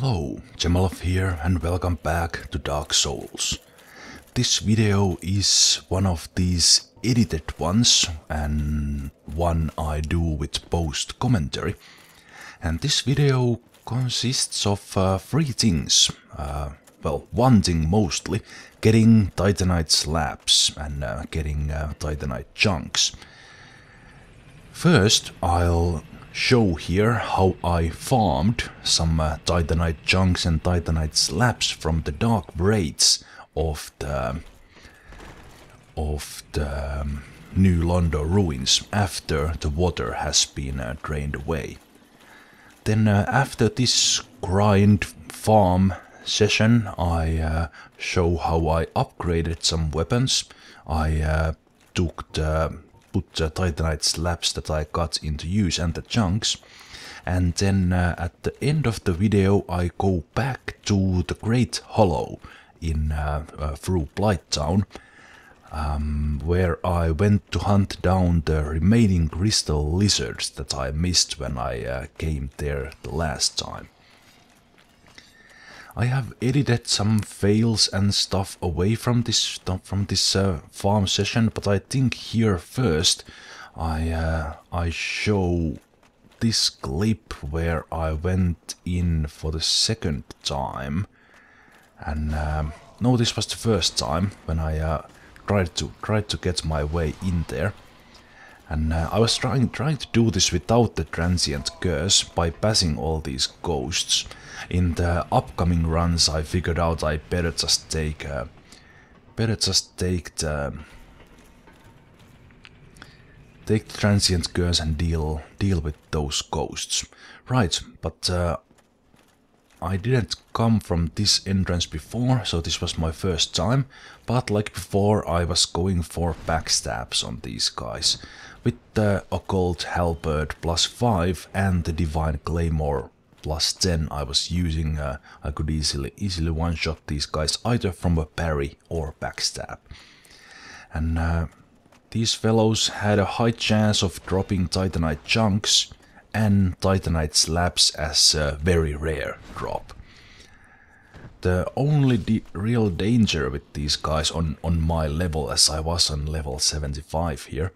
Hello, Zemalf here and welcome back to Dark Souls. This video is one of these edited ones and one I do with post commentary. And this video consists of three things. Well, one thing mostly, getting Titanite slabs and getting Titanite chunks. First, I'll show here how I farmed some Titanite chunks and Titanite slabs from the darkwraiths of the new Londo Ruins after the water has been drained away. Then after this grind farm session, I show how I upgraded some weapons. I put the Titanite slabs that I got into use and the chunks, and then at the end of the video I go back to the Great Hollow in through Blighttown, where I went to hunt down the remaining crystal lizards that I missed when I came there the last time. I have edited some fails and stuff away from this farm session, but I think here first I show this clip where I went in for the second time, and no, this was the first time when I tried to get my way in there. And I was trying to do this without the transient curse by passing all these ghosts. In the upcoming runs, I figured out I better just take the transient curse and deal with those ghosts. Right, but I didn't come from this entrance before, so this was my first time. But like before, I was going for backstabs on these guys. With the Occult Halberd +5 and the Divine Claymore +10 I was using, I could easily one-shot these guys either from a parry or backstab. And these fellows had a high chance of dropping Titanite chunks and Titanite slabs as a very rare drop. The only real danger with these guys on my level, as I was on level 75 here,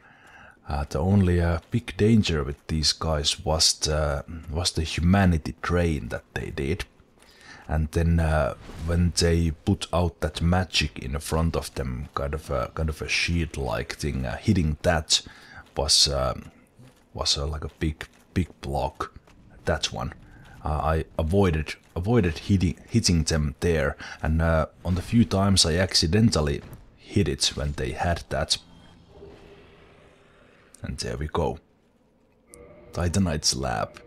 the only big danger with these guys was the humanity drain that they did. And then when they put out that magic in front of them, kind of a shield-like thing, hitting that was like a big block. That one, I avoided hitting them there, and on the few times I accidentally hit it when they had that. And there we go. Titanite slab.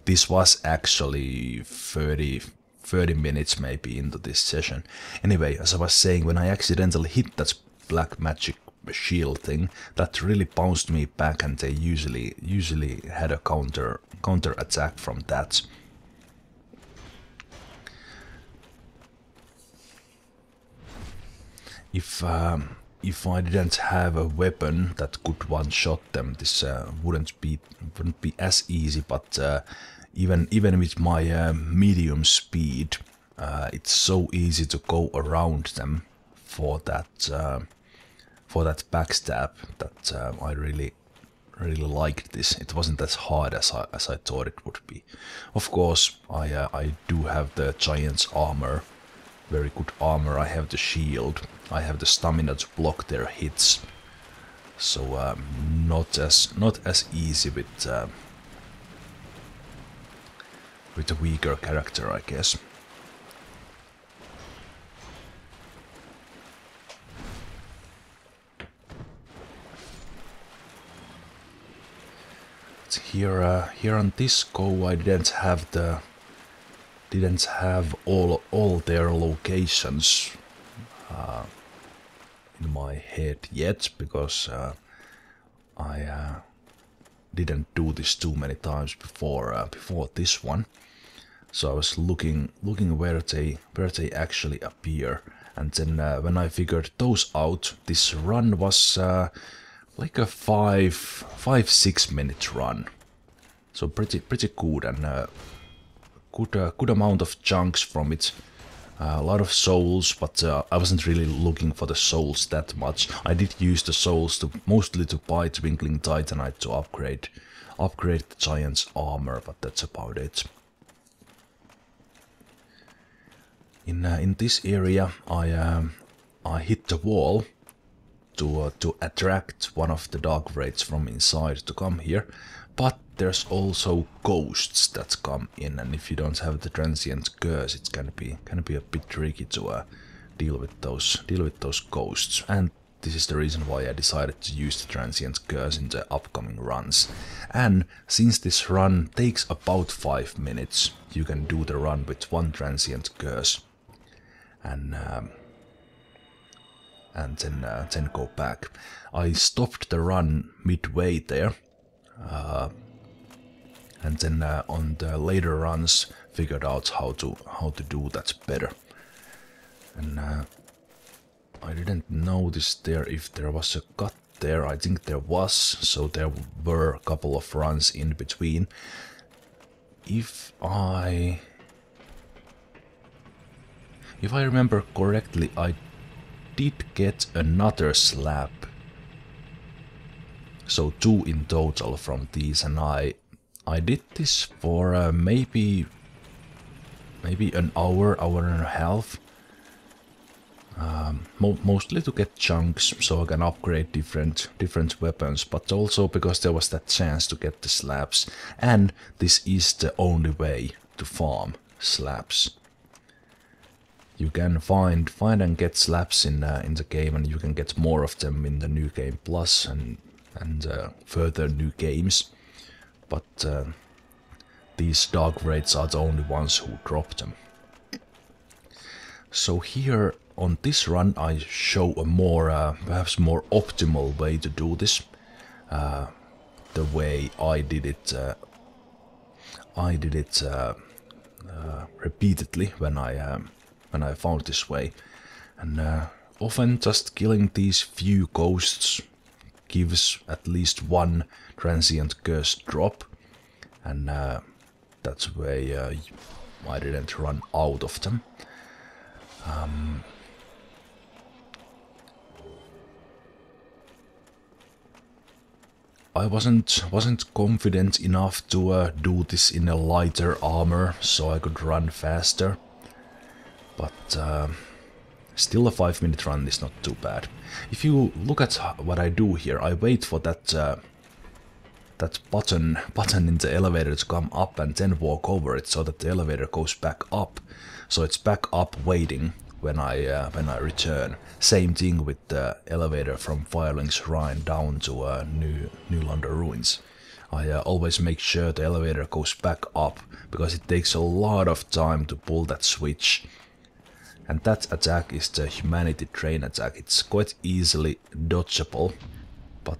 This was actually 30 minutes maybe into this session. Anyway, as I was saying, when I accidentally hit that black magic shield thing, that really bounced me back, and they usually had a counter attack from that. If I didn't have a weapon that could one-shot them, this wouldn't be as easy. But even with my medium speed, it's so easy to go around them for that backstab that I really liked this. It wasn't as hard as I thought it would be. Of course, I do have the giant's armor. Very good armor. I have the shield. I have the stamina to block their hits. So not as easy with a weaker character, I guess. But here on this go, I didn't have all their locations in my head yet, because I didn't do this too many times before this one. So I was looking where they actually appear, and then when I figured those out, this run was like a 5-6 minute run. So pretty good, and good amount of chunks from it. A lot of souls, but I wasn't really looking for the souls that much. I did use the souls mostly to buy Twinkling Titanite to upgrade the giant's armor, but that's about it. In this area, I hit the wall to attract one of the darkwraiths from inside to come here, but there's also ghosts that come in, and if you don't have the transient curse, it's gonna be a bit tricky to deal with those ghosts. And this is the reason why I decided to use the transient curse in the upcoming runs. And since this run takes about 5 minutes, you can do the run with 1 transient curse, and then go back. I stopped the run midway there, and then on the later runs figured out how to do that better. And I didn't notice there if there was a cut there. I think there was, so there were a couple of runs in between. If I remember correctly, I did get another slab, so 2 in total from these, and I did this for maybe an hour and a half, mostly to get chunks so I can upgrade different weapons, but also because there was that chance to get the slabs, and this is the only way to farm slabs. You can find and get slabs in the game, and you can get more of them in the New Game Plus and further new games. But these darkwraiths are the only ones who drop them. So here on this run, I show a more perhaps more optimal way to do this. The way I did it. Repeatedly when I found this way, and often just killing these few ghosts gives at least 1 transient curse drop, and that's way I didn't run out of them. I wasn't confident enough to do this in a lighter armor so I could run faster, but still a 5-minute run is not too bad. If you look at what I do here, I wait for that button in the elevator to come up and then walk over it so that the elevator goes back up. So it's back up waiting when I return. Same thing with the elevator from Firelink Shrine down to New Londo Ruins. I always make sure the elevator goes back up because it takes a lot of time to pull that switch. And that attack is the Humanity Drain attack. It's quite easily dodgeable, but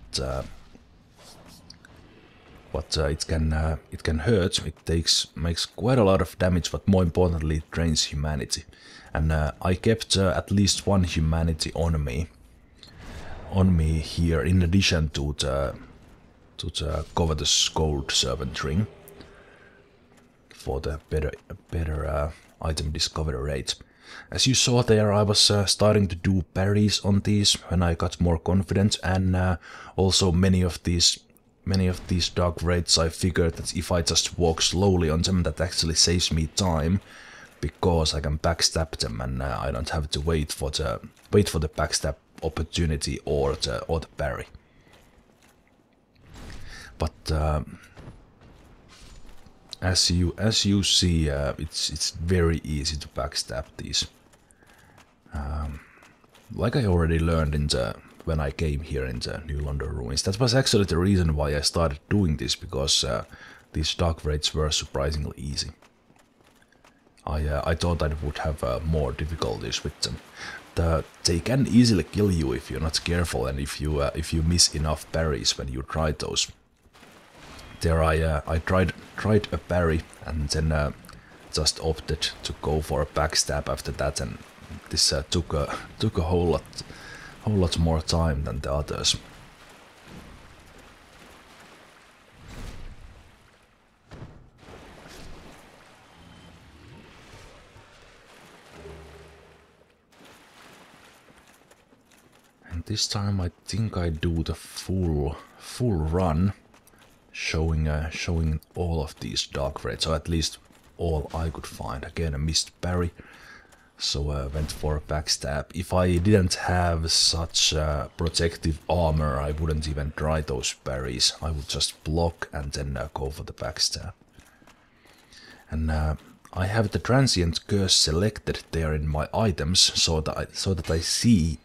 it can hurt. It makes quite a lot of damage, but more importantly, it drains humanity. And I kept at least 1 humanity on me here, in addition to the Covetous Gold Servant Ring, for the better item discovery rate. As you saw there, I was starting to do parries on these when I got more confident, and also many of these darkwraiths, I figured that if I just walk slowly on them, that actually saves me time, because I can backstab them and I don't have to wait for the backstab opportunity or the parry. But as you see, it's very easy to backstab these. Like I already learned when I came here in the New Londo Ruins. That was actually the reason why I started doing this, because these darkwraiths were surprisingly easy. I thought I would have more difficulties with them. They can easily kill you if you're not careful, and if you miss enough parries when you try those. There I tried a parry and then just opted to go for a backstab after that, and this took a whole lot more time than the others. this time I think I do the full run, showing all of these darkwraiths, or at least all I could find. Again, a missed parry, so I went for a backstab. If I didn't have such protective armor, I wouldn't even try those parries. I would just block and then go for the backstab. And I have the transient curse selected there in my items, so that I see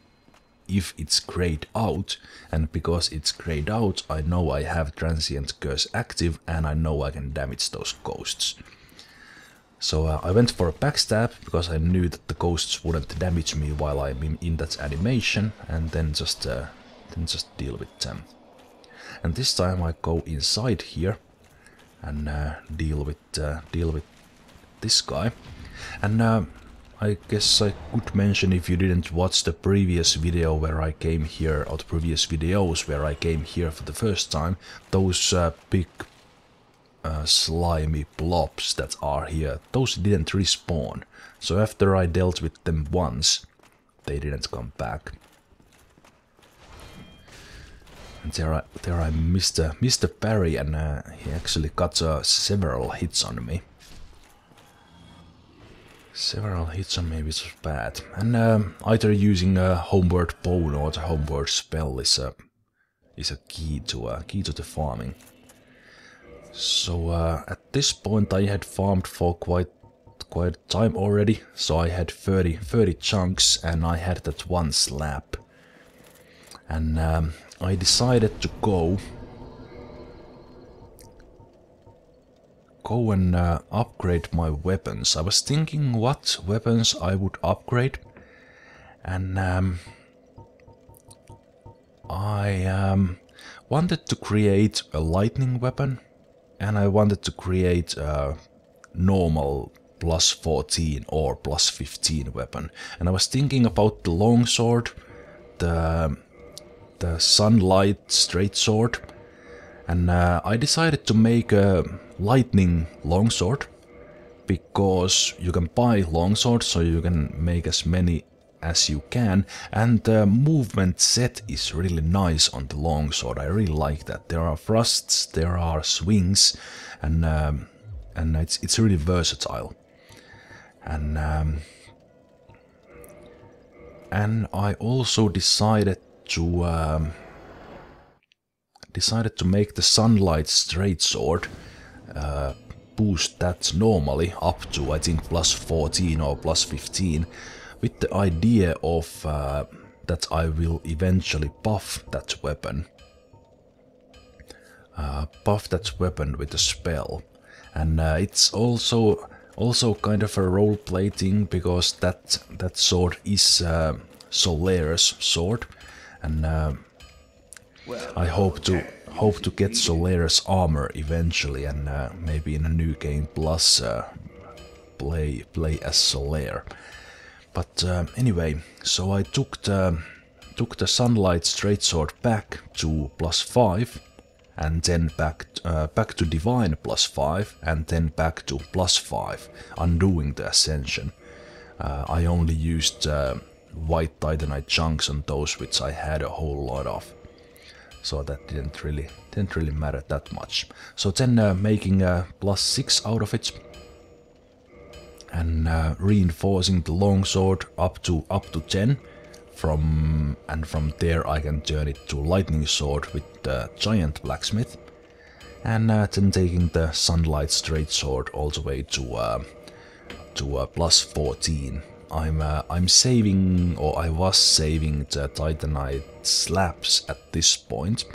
if it's grayed out, and because it's grayed out, I know I have transient curse active, and I know I can damage those ghosts. So I went for a backstab, because I knew that the ghosts wouldn't damage me while I'm in that animation, and then just deal with them. And this time I go inside here, and deal with this guy. And I guess I could mention, if you didn't watch the previous video where I came here, or the previous videos where I came here for the first time, those big slimy blobs that are here, those didn't respawn. So after I dealt with them once, they didn't come back. And there I missed a parry, and he actually got several hits on me. Several hits on me, which was bad. And either using a homeward bone or the homeward spell is a key to the farming. So at this point I had farmed for quite time already. So I had 30 chunks, and I had that one slab. And I decided to go and upgrade my weapons. I was thinking what weapons I would upgrade, and I wanted to create a lightning weapon, and I wanted to create a normal +14 or +15 weapon. And I was thinking about the longsword, the sunlight straight sword, and I decided to make a lightning longsword, because you can buy longsword, so you can make as many as you can, and the movement set is really nice on the longsword. I really like that. There are thrusts, there are swings, and it's really versatile. And I also decided to make the sunlight straight sword, boost that normally up to, I think, +14 or +15, with the idea of that I will eventually buff that weapon. Buff that weapon with a spell. And it's also kind of a roleplay thing, because that sword is Solera's sword, and I hope to get Solera's armor eventually, and maybe in a new game plus play as Solera. But anyway, so I took the sunlight straight sword back to +5, and then back to divine +5, and then back to +5, undoing the ascension. I only used white Titanite chunks on those, which I had a whole lot of. So that didn't really matter that much. So then making a +6 out of it, and reinforcing the longsword up to 10. From there I can turn it to lightning sword with the giant blacksmith, and then taking the sunlight straight sword all the way to +14. I'm saving, or I was saving, the Titanite slabs at this point,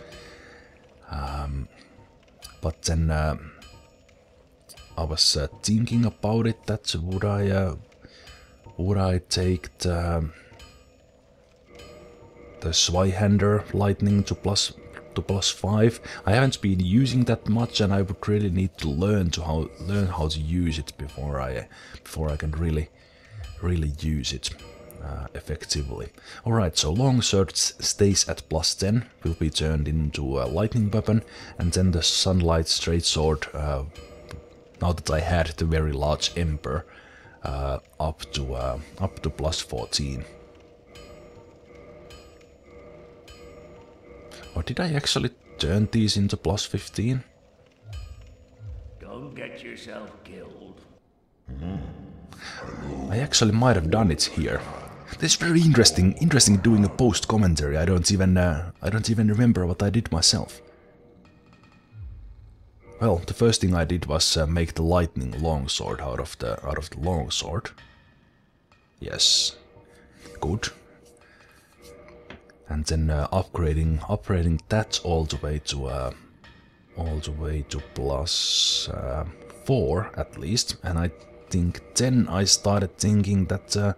but then I was thinking about it, that would I take the Zweihander lightning to +5. I haven't been using that much, and I would really need to learn how to use it before I can really use it effectively. Alright, so longsword stays at +10, will be turned into a lightning weapon, and then the sunlight straight sword, now that I had the very large ember, up to +14. Or did I actually turn these into plus 15? Don't get yourself killed. I actually might have done it here. This is very interesting doing a post commentary. I don't even remember what I did myself. Well, the first thing I did was make the lightning longsword out of the longsword. Yes, good. And then upgrading that all the way to plus 4 at least. And I think then I started thinking that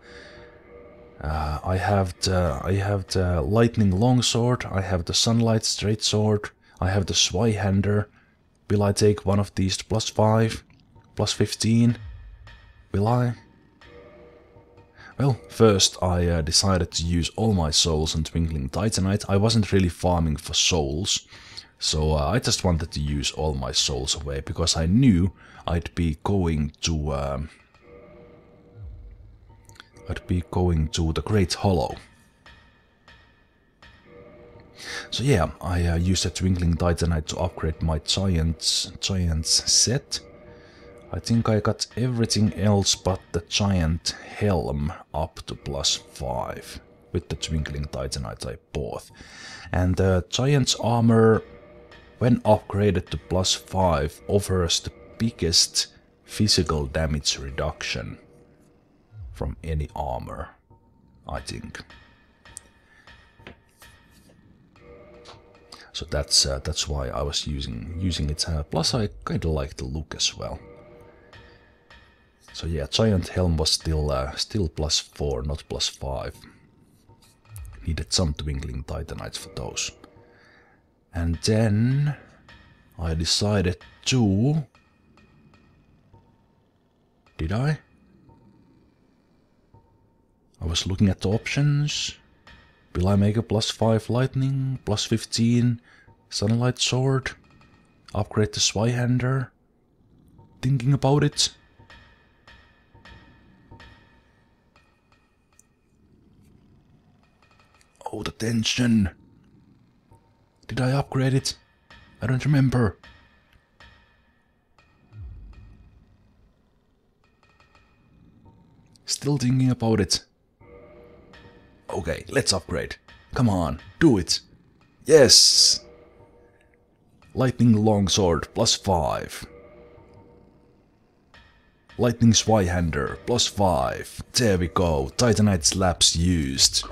I have the lightning longsword, I have the sunlight straight sword, I have the Zweihander. Will I take one of these to plus 5, plus 15? Will I? Well, first I decided to use all my souls on Twinkling Titanite. I wasn't really farming for souls, so I just wanted to use all my souls away, because I knew I'd be going to the Great Hollow. So yeah, I used a Twinkling Titanite to upgrade my Giants set. I think I got everything else but the Giant Helm up to plus 5 with the Twinkling Titanite I bought. And the Giant's armor, when upgraded to plus 5, offers the biggest physical damage reduction from any armor, I think. So that's why I was using it. Plus, I kind of like the look as well. So yeah, Giant Helm was still plus 4, not plus 5. Needed some Twinkling Titanites for those. And then I decided to... Did I? I was looking at the options. Will I make a plus 5 lightning, plus 15 sunlight sword, upgrade the Zweihander? Thinking about it. Oh, the tension. Did I upgrade it? I don't remember. Still thinking about it. Okay, let's upgrade. Come on, do it. Yes! Lightning Longsword, plus 5. Lightning Zweihander, plus 5. There we go, Titanite Slabs used.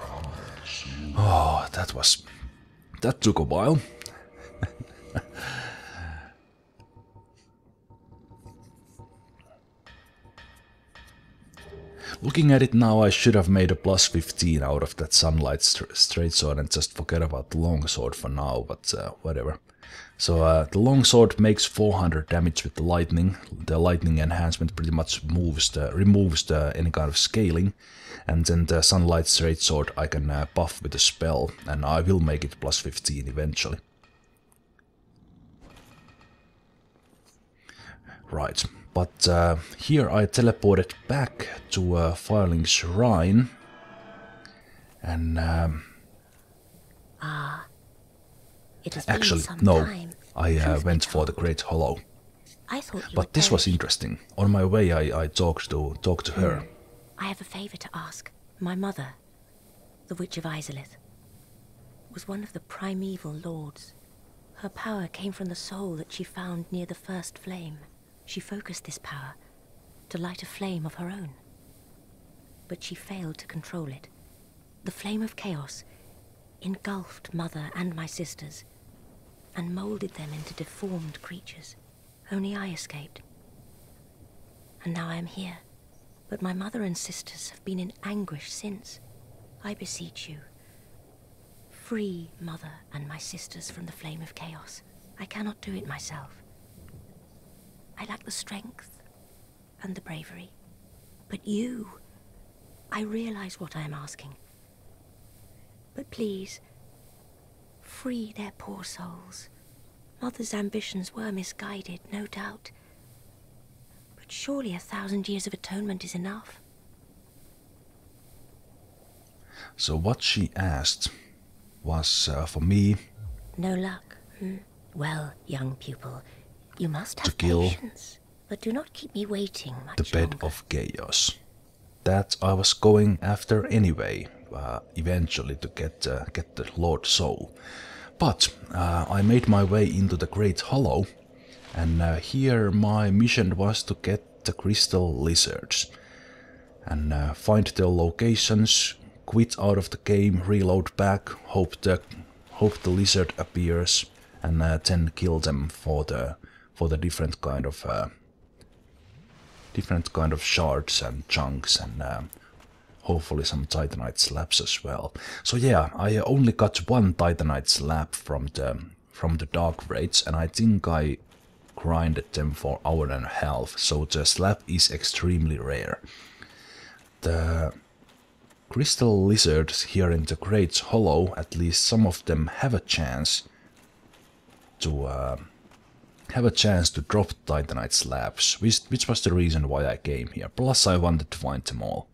Oh, that took a while. Looking at it now, I should have made a plus 15 out of that sunlight straight sword and just forget about the longsword for now, but whatever. So the longsword makes 400 damage with the lightning. The lightning enhancement pretty much removes any kind of scaling. And then the sunlight straight sword I can buff with a spell, and I will make it plus 15 eventually. Right. But here I teleported back to Firelink Shrine, and it has been actually some no, time. I went for the Great Hollow. I thought you But would this was perish. interesting. On my way, I talked to her. I have a favor to ask. My mother, the Witch of Izalith, was one of the primeval lords. Her power came from the soul that she found near the first flame. She focused this power to light a flame of her own. But she failed to control it. The flame of chaos engulfed Mother and my sisters and molded them into deformed creatures. Only I escaped. And now I am here. But my mother and sisters have been in anguish since. I beseech you, free Mother and my sisters from the flame of chaos. I cannot do it myself. I lack the strength and the bravery. But you, I realize what I am asking. But please, free their poor souls. Mother's ambitions were misguided, no doubt. But surely 1,000 years of atonement is enough. So what she asked was for me No luck. Well, young pupil, you must have kill patience. But do not keep me waiting much the bed longer. of chaos. That I was going after anyway, eventually to get the Lord Soul. But I made my way into the Great Hollow, and here my mission was to get the crystal lizards and find their locations, quit out of the game, reload back, hope the lizard appears, and then kill them for the different kind of shards and chunks, and hopefully some Titanite slabs as well. So yeah, I only got one Titanite slab from the darkwraiths, and I think I grinded them for an hour and a half, so the slab is extremely rare. The crystal lizards here in the Great Hollow, at least some of them have a chance to drop Titanite slabs, which was the reason why I came here. Plus I wanted to find them all.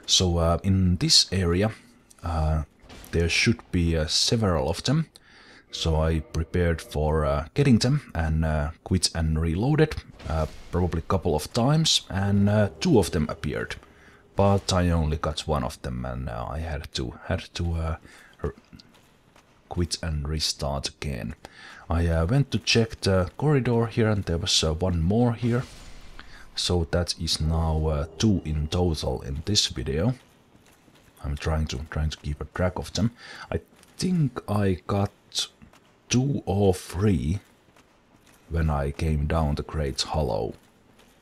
So in this area there should be several of them. So I prepared for getting them and quit and reloaded, probably a couple of times, and 2 of them appeared. But I only got 1 of them, and I had to quit and restart again. I went to check the corridor here, and there was 1 more here. So that is now 2 in total in this video. I'm trying to keep a track of them. I think I got 2 or 3 when I came down the Great Hollow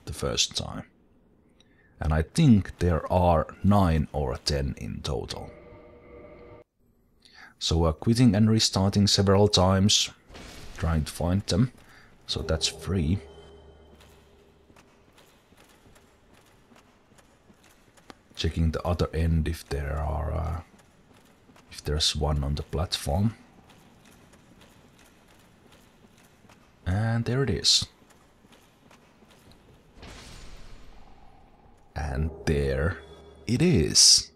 the first time. And I think there are 9 or 10 in total. So quitting and restarting several times, trying to find them. So that's 3. Checking the other end if there are if there's 1 on the platform. And there it is. And there it is.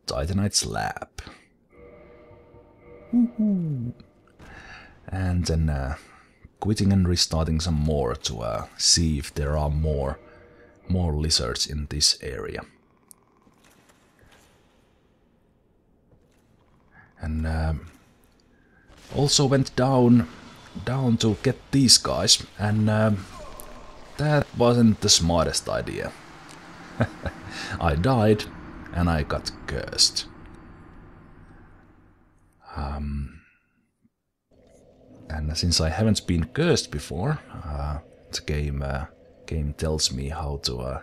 Titanite slab. Woohoo! And then quitting and restarting some more to see if there are more lizards in this area. And also went down to get these guys, and that wasn't the smartest idea. I died and I got cursed. And since I haven't been cursed before, the game tells me how to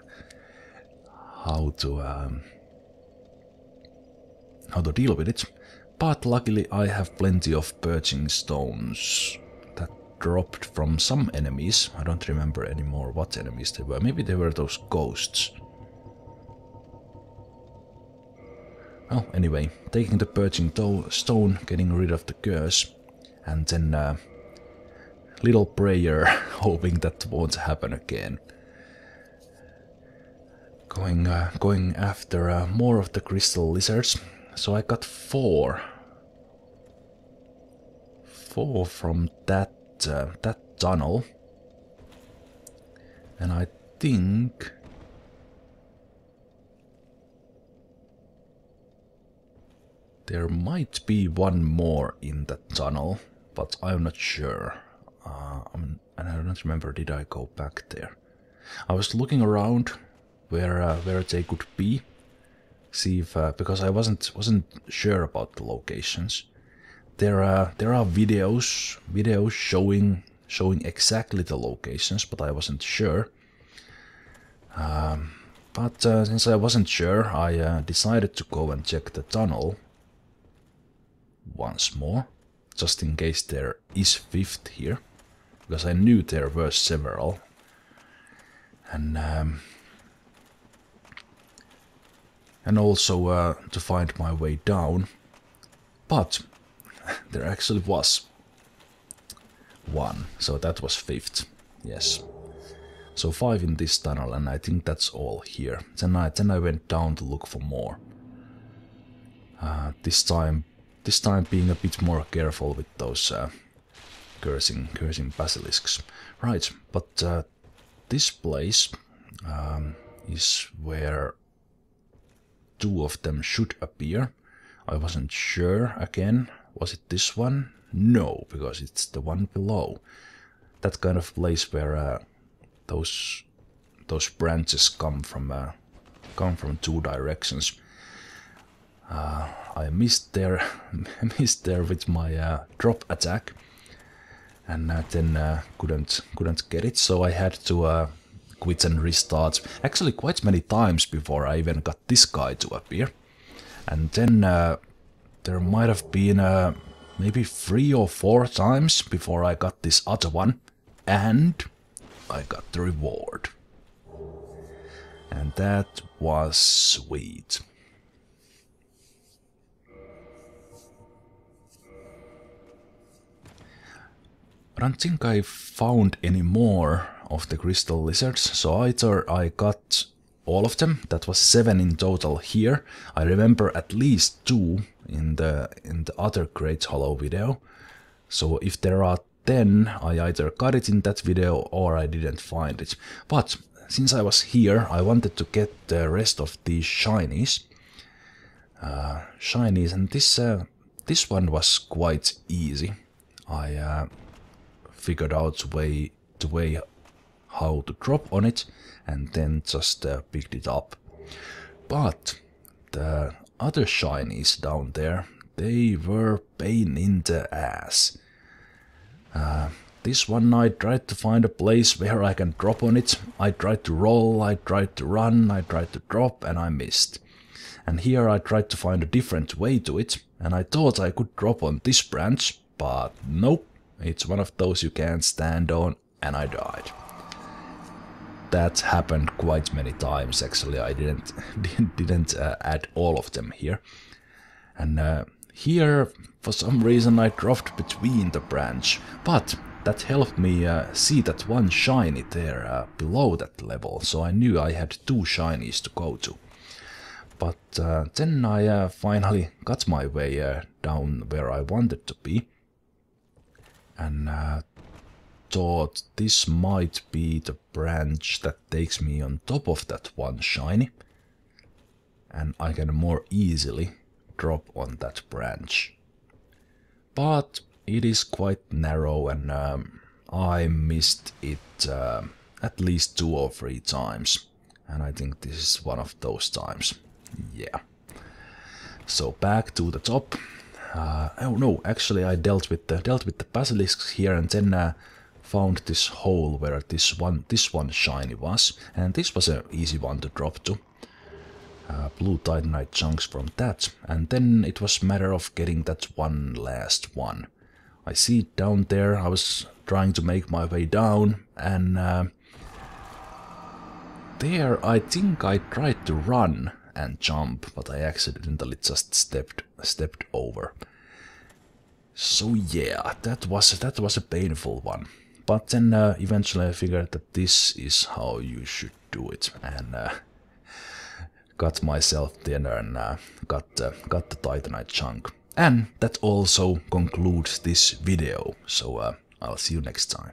deal with it. But luckily I have plenty of purging stones that dropped from some enemies. I don't remember anymore what enemies they were. Maybe they were those ghosts. Well, anyway, taking the purging stone, getting rid of the curse, and then little prayer, hoping that won't happen again. Going after more of the crystal lizards. So I got 4 from that tunnel, and I think there might be 1 more in that tunnel, but I'm not sure. And I don't remember, did I go back there? I was looking around where they could be, see if because I wasn't sure about the locations. There are videos showing exactly the locations, but I wasn't sure. But since I wasn't sure, I decided to go and check the tunnel once more, just in case there is 5th here, because I knew there were several. And also to find my way down, but there actually was 1, so that was 5th, yes. So 5 in this tunnel, and I think that's all here. Then I went down to look for more. This time this time being a bit more careful with those cursing basilisks. Right, but this place is where two of them should appear. I wasn't sure again. Was it this one? No, because it's the one below. That kind of place where those branches come from two directions. I missed there with my drop attack, and then couldn't get it. So I had to quit and restart. Actually, quite many times before I even got this guy to appear. And then there might have been maybe 3 or 4 times before I got this other one, and I got the reward. And that was sweet. I don't think I found any more of the crystal lizards, so either I got all of them, that was 7 in total here. I remember at least 2 in the other Great Hollow video. So if there are 10, I either got it in that video or I didn't find it. But since I was here, I wanted to get the rest of these shinies. And this one was quite easy. I figured out the way how to drop on it, and then just picked it up. But the other shinies down there, they were pain in the ass. This one I tried to find a place where I can drop on it. I tried to roll, I tried to run, I tried to drop, and I missed. And here I tried to find a different way to it, and I thought I could drop on this branch, but nope. It's one of those you can't stand on, and I died. That happened quite many times actually. I didn't add all of them here. And here, for some reason, I dropped between the branch, but that helped me see that one shiny there below that level, so I knew I had 2 shinies to go to. But then I finally got my way down where I wanted to be, and thought this might be the branch that takes me on top of that one shiny, and I can more easily drop on that branch. But it is quite narrow, and I missed it at least 2 or 3 times, and I think this is one of those times. Yeah. So back to the top. Oh no, actually I dealt with the basilisks here, and then found this hole where this one shiny was, and this was an easy one to drop to. Blue Titanite chunks from that, and then it was a matter of getting that one last one. I see it down there. I was trying to make my way down, and there I think I tried to run and jump, but I accidentally just stepped over. So yeah, that was a painful one. But then eventually I figured that this is how you should do it, and got myself dinner and got the Titanite chunk. And that also concludes this video, so I'll see you next time.